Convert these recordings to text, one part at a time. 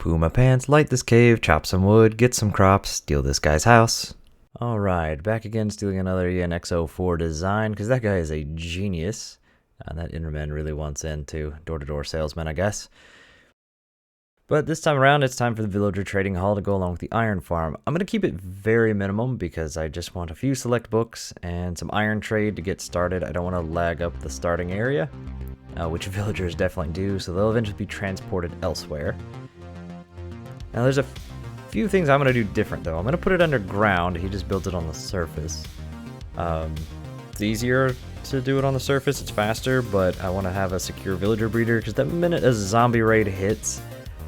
Poo my pants, light this cave, chop some wood, get some crops, steal this guy's house. Alright, back again stealing another ENX04 design, because that guy is a genius. That Interman really wants into door-to-door salesman, I guess. But this time around, it's time for the villager trading hall to go along with the iron farm. I'm going to keep it very minimum because I just want a few select books and some iron trade to get started. I don't want to lag up the starting area, which villagers definitely do, so they'll eventually be transported elsewhere. Now there's a few things I'm going to do different though. I'm going to put it underground. He just built it on the surface. It's easier to do it on the surface, it's faster, but I want to have a secure villager breeder because the minute a zombie raid hits,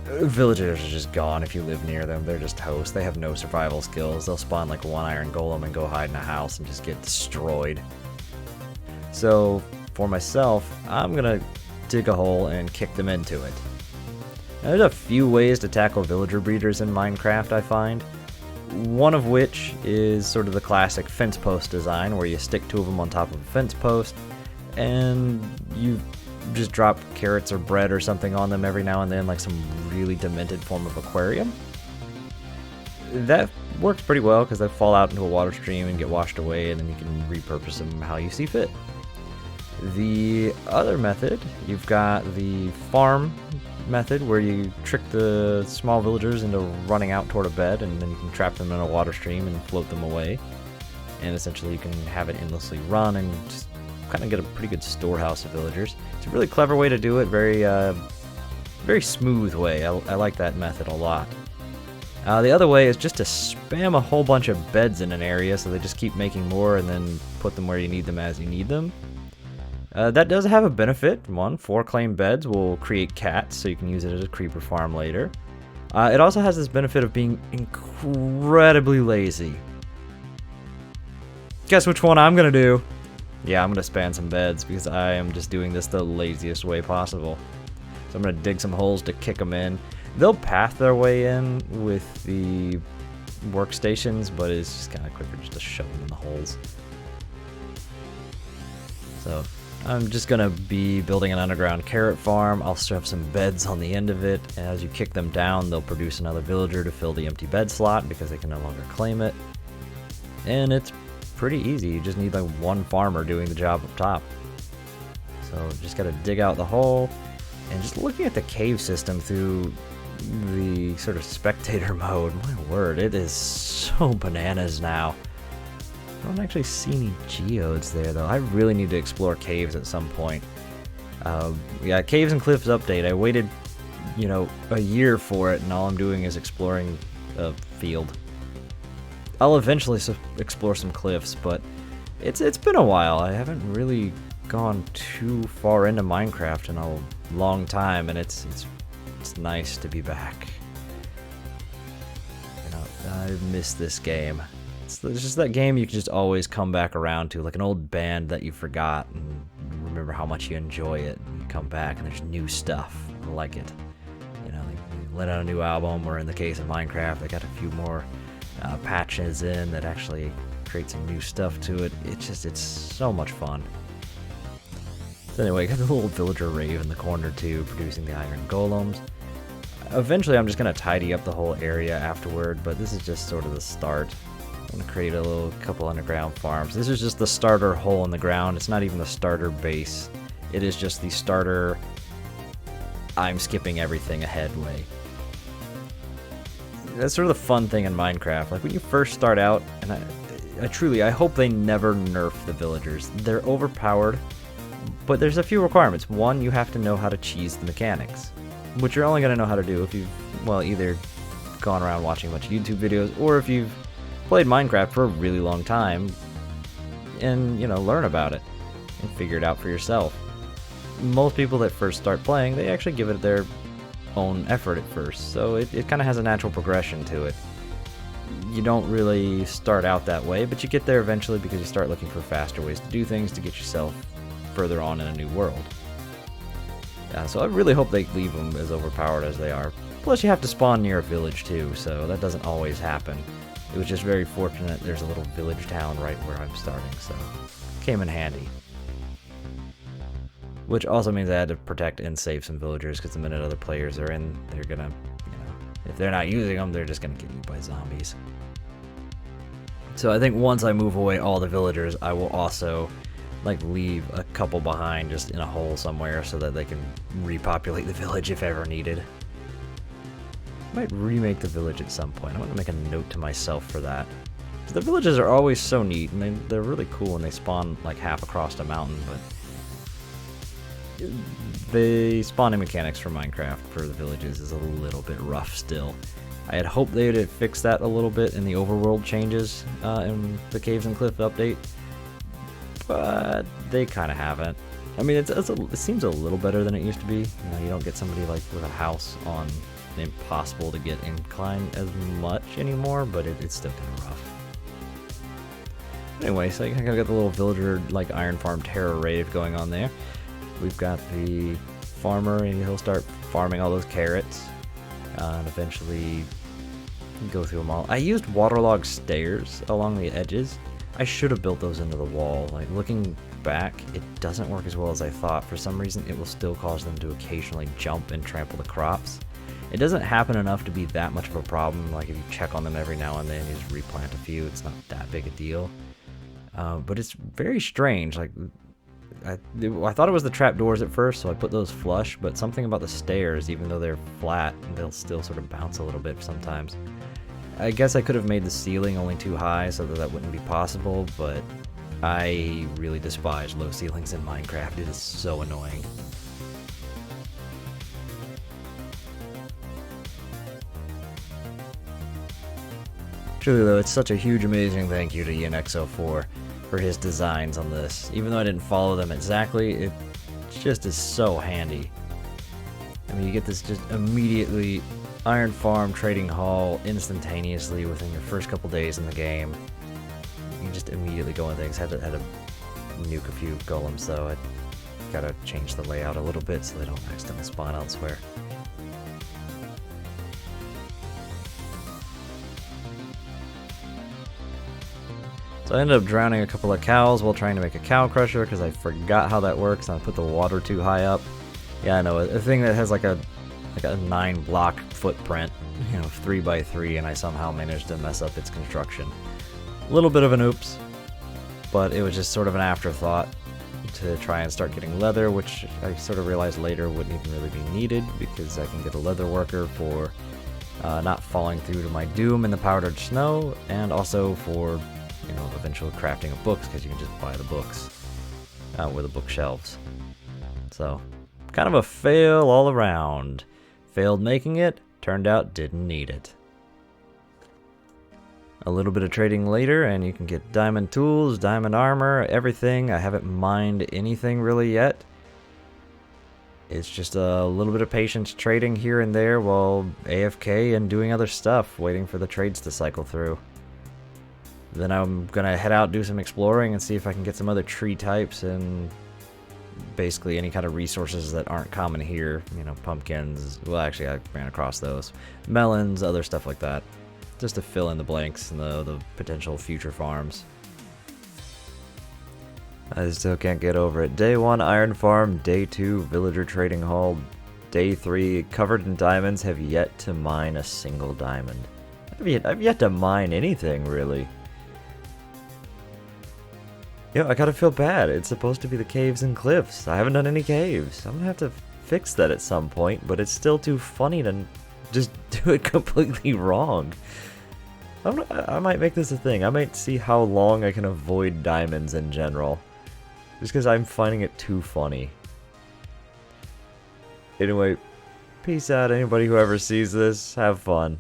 villagers are just gone. If you live near them, they're just toast. They have no survival skills. They'll spawn like one iron golem and go hide in a house and just get destroyed. So for myself, I'm gonna dig a hole and kick them into it. Now, there's a few ways to tackle villager breeders in Minecraft, I find. One of which is sort of the classic fence post design where you stick two of them on top of a fence post and you just drop carrots or bread or something on them every now and then, like some really demented form of aquarium. That works pretty well because they fall out into a water stream and get washed away, and then you can repurpose them how you see fit. The other method, you've got the farm method where you trick the small villagers into running out toward a bed, and then you can trap them in a water stream and float them away. And essentially you can have it endlessly run and just kind of get a pretty good storehouse of villagers. It's a really clever way to do it, very smooth way. I like that method a lot. The other way is just to spam a whole bunch of beds in an area so they just keep making more and then put them where you need them as you need them. That does have a benefit. One, 4 claim beds will create cats, so you can use it as a creeper farm later. It also has this benefit of being incredibly lazy. Guess which one I'm gonna do? Yeah, I'm going to span some beds because I am just doing this the laziest way possible. So I'm going to dig some holes to kick them in. They'll path their way in with the workstations, but it's just kind of quicker just to shove them in the holes. So I'm just going to be building an underground carrot farm. I'll shove some beds on the end of it, and as you kick them down, they'll produce another villager to fill the empty bed slot because they can no longer claim it. And it's pretty easy. You just need like one farmer doing the job up top. So just gotta dig out the hole, and just looking at the cave system through the sort of spectator mode, my word, it is so bananas now. I don't actually see any geodes there though. I really need to explore caves at some point. Yeah, Caves and Cliffs update. I waited, a year for it, and all I'm doing is exploring a field. I'll eventually explore some cliffs, but it's been a while. I haven't really gone too far into Minecraft in a long time, and it's nice to be back. I miss this game. It's just that game you can just always come back around to, like an old band that you forgot and remember how much you enjoy it, and you come back and there's new stuff. I like it. They let out a new album, or in the case of Minecraft, they got a few more patches in that actually create some new stuff to it. It's so much fun. So anyway, got the little villager rave in the corner too, producing the iron golems. Eventually I'm just going to tidy up the whole area afterward, but this is just sort of the start. I'm going to create a couple underground farms. This is just the starter hole in the ground. It's not even the starter base. It is just the starter I'm skipping everything ahead way. That's sort of the fun thing in Minecraft. Like when you first start out, and I hope they never nerf the villagers. They're overpowered, but there's a few requirements. One, you have to know how to cheese the mechanics, which you're only going to know how to do if you've, either gone around watching a bunch of YouTube videos, or if you've played Minecraft for a really long time and, learn about it and figure it out for yourself. Most people that first start playing, they actually give it their own effort at first, so it kind of has a natural progression to it. You don't really start out that way, but you get there eventually because you start looking for faster ways to do things to get yourself further on in a new world. So I really hope they leave them as overpowered as they are. Plus you have to spawn near a village too, so that doesn't always happen. It was just very fortunate there's a little village town right where I'm starting, so it came in handy. Which also means I had to protect and save some villagers, because the minute other players are in, they're gonna, If they're not using them, they're just gonna get eaten by zombies. So I think once I move away all the villagers, I will also like leave a couple behind just in a hole somewhere so that they can repopulate the village if ever needed. I might remake the village at some point. I want to make a note to myself for that. The villages are always so neat, and they're really cool when they spawn like half across a mountain, but the spawning mechanics for Minecraft for the villages is a little bit rough still. I had hoped they would fix that a little bit in the overworld changes in the Caves and Cliff update, but they kind of haven't. I mean, it seems a little better than it used to be. You know, you don't get somebody like with a house on impossible to get incline as much anymore, but it's still kind of rough. Anyway, so I gotta get the little villager like iron farm terror rave going on there. We've got the farmer, and he'll start farming all those carrots, and eventually go through them all. I used waterlogged stairs along the edges. I should have built those into the wall. Like, looking back, it doesn't work as well as I thought. For some reason, it will still cause them to occasionally jump and trample the crops. It doesn't happen enough to be that much of a problem. Like, if you check on them every now and then, you just replant a few, it's not that big a deal. But it's very strange. Like, I thought it was the trapdoors at first, so I put those flush, but something about the stairs, even though they're flat, they'll still sort of bounce a little bit sometimes. I guess I could have made the ceiling only too high so that wouldn't be possible, but I really despise low ceilings in Minecraft. It is so annoying. Truly though, it's such a huge amazing thank you to ENXO4 for his designs on this. Even though I didn't follow them exactly, it just is so handy. I mean, you get this just immediately iron farm trading hall instantaneously within your first couple days in the game. You can just immediately go in things. Had to nuke a few golems though. I gotta change the layout a little bit so they don't accidentally spawn elsewhere. So I ended up drowning a couple of cows while trying to make a cow crusher because I forgot how that works and I put the water too high up. Yeah, I know, a thing that has like a 9 block footprint, you know, 3 by 3, and I somehow managed to mess up its construction. A little bit of an oops, but it was just sort of an afterthought to try and start getting leather, which I sort of realized later wouldn't even really be needed because I can get a leather worker for not falling through to my doom in the powdered snow, and also for, you know, eventual crafting of books, because you can just buy the books with the bookshelves. So, kind of a fail all around. Failed making it, turned out didn't need it. A little bit of trading later, and you can get diamond tools, diamond armor, everything. I haven't mined anything really yet. It's just a little bit of patience trading here and there while AFK and doing other stuff, waiting for the trades to cycle through. Then I'm gonna head out, do some exploring, and see if I can get some other tree types and basically any kind of resources that aren't common here. You know, pumpkins. Well, actually, I ran across those. Melons, other stuff like that. Just to fill in the blanks and the potential future farms. I still can't get over it. Day 1, iron farm. Day 2, villager trading hall. Day 3, covered in diamonds. Have yet to mine a single diamond. I've yet to mine anything, really. I gotta feel bad. It's supposed to be the caves and cliffs. I haven't done any caves. I'm gonna have to fix that at some point, but it's still too funny to just do it completely wrong. I might make this a thing. I might see how long I can avoid diamonds in general. Just because I'm finding it too funny. Anyway, peace out anybody who ever sees this. Have fun.